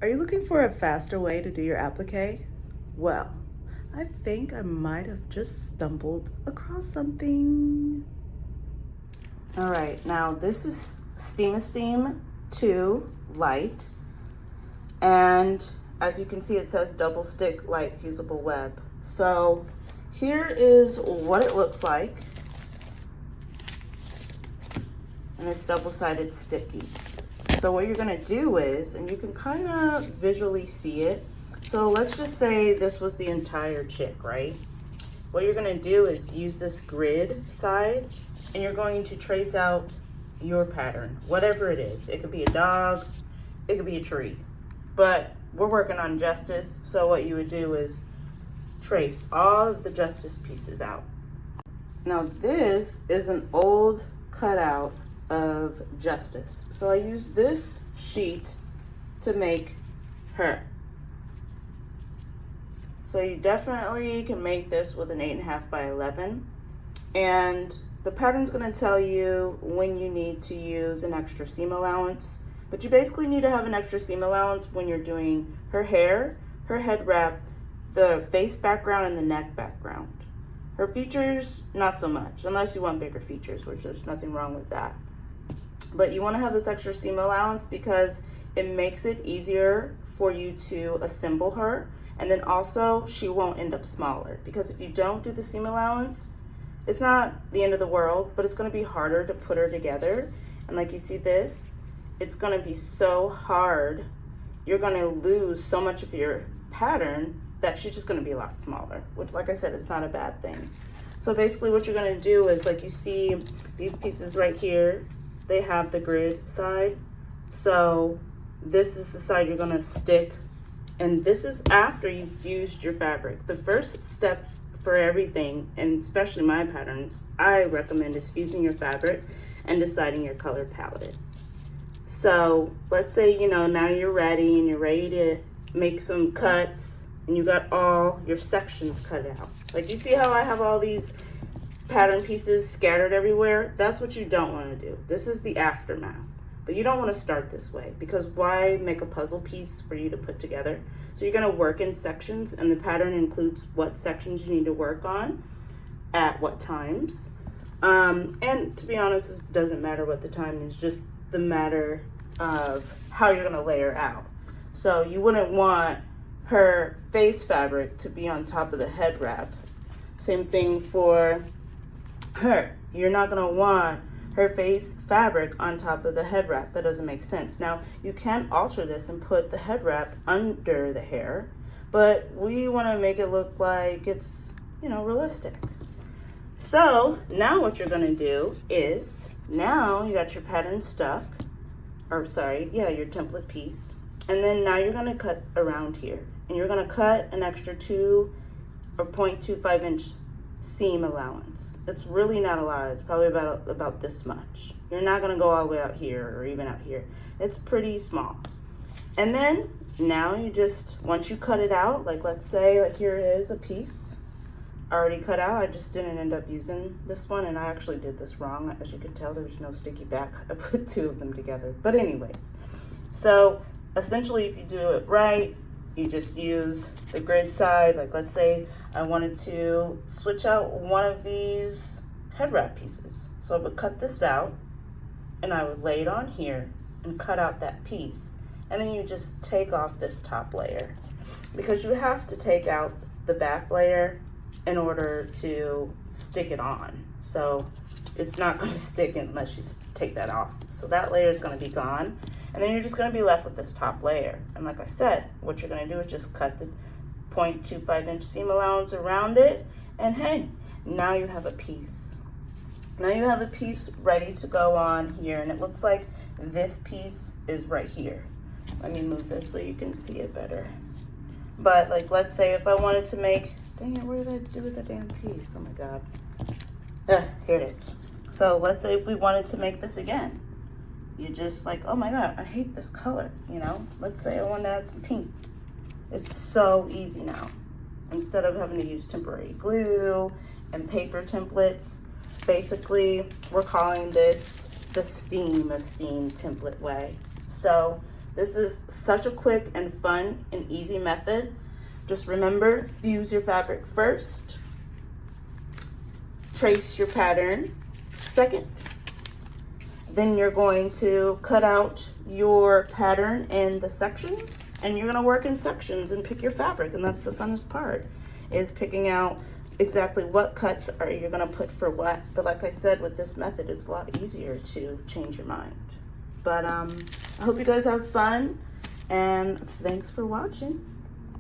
Are you looking for a faster way to do your applique? Well, I think I might have just stumbled across something. All right, now this is Steam 2 Light, and as you can see, it says double stick light fusible web. So here is what it looks like, and it's double-sided sticky. So what you're gonna do is, and you can kind of visually see it. So let's just say this was the entire chick, right? What you're gonna do is use this grid side, and you're going to trace out your pattern, whatever it is. It could be a dog, it could be a tree, but we're working on justice. So what you would do is trace all of the justice pieces out. Now this is an old cutout of justice. So I use this sheet to make her. So you definitely can make this with an 8.5 by 11. And the pattern's gonna tell you when you need to use an extra seam allowance, but you basically need to have an extra seam allowance when you're doing her hair, her head wrap, the face background, and the neck background. Her features, not so much, unless you want bigger features, which there's nothing wrong with that. But you want to have this extra seam allowance because it makes it easier for you to assemble her, and then also she won't end up smaller, because if you don't do the seam allowance, it's not the end of the world, but it's going to be harder to put her together. And like you see this, it's going to be so hard, you're going to lose so much of your pattern that she's just going to be a lot smaller, which, like I said, it's not a bad thing. So basically what you're going to do is, like you see these pieces right here, they have the grid side. So this is the side you're going to stick, and this is after you've fused your fabric. The first step for everything, and especially my patterns, I recommend is fusing your fabric and deciding your color palette. So let's say, you know, now you're ready and you're ready to make some cuts, and you got all your sections cut out. Like you see how I have all these pattern pieces scattered everywhere? That's what you don't want to do. This is the aftermath. But you don't want to start this way, because why make a puzzle piece for you to put together? So you're going to work in sections, and the pattern includes what sections you need to work on at what times. And to be honest, it doesn't matter what the time is, just the matter of how you're going to layer out. So you wouldn't want her face fabric to be on top of the head wrap. Same thing for her. You're not going to want her face fabric on top of the head wrap. That doesn't make sense. Now, you can alter this and put the head wrap under the hair, but we want to make it look like it's, you know, realistic. So now what you're going to do is, now you got your pattern stuck, or sorry, yeah, your template piece. And then now you're going to cut around here, and you're going to cut an extra 2 or 0.25 inch seam allowance. It's really not a lot. It's probably about this much. You're not going to go all the way out here or even out here. It's pretty small. And then now you just, once you cut it out, like let's say, like here is a piece already cut out. I just didn't end up using this one, and I actually did this wrong. As you can tell, there's no sticky back. I put 2 of them together. But anyways, so essentially if you do it right, you just use the grid side. Like let's say I wanted to switch out one of these head wrap pieces. So I would cut this out, and I would lay it on here and cut out that piece. And then you just take off this top layer, because you have to take out the back layer in order to stick it on. So it's not going to stick unless you take that off. So that layer is going to be gone. And then you're just going to be left with this top layer. And like I said, what you're going to do is just cut the 0.25 inch seam allowance around it. And hey, now you have a piece. Now you have a piece ready to go on here. And it looks like this piece is right here. Let me move this so you can see it better. But like, let's say if I wanted to make, dang it, what did I do with the damn piece? Oh my God. Here it is. So let's say if we wanted to make this again. You just like, oh my God, I hate this color, you know? Let's say I want to add some pink. It's so easy now. Instead of having to use temporary glue and paper templates, basically we're calling this the steam template way. So This is such a quick and fun and easy method. Just remember, fuse your fabric first, trace your pattern second, then you're going to cut out your pattern in the sections, and you're going to work in sections and pick your fabric. And that's the funnest part, is picking out exactly what cuts are you're going to put for what. But like I said, with this method, it's a lot easier to change your mind. But I hope you guys have fun, and thanks for watching.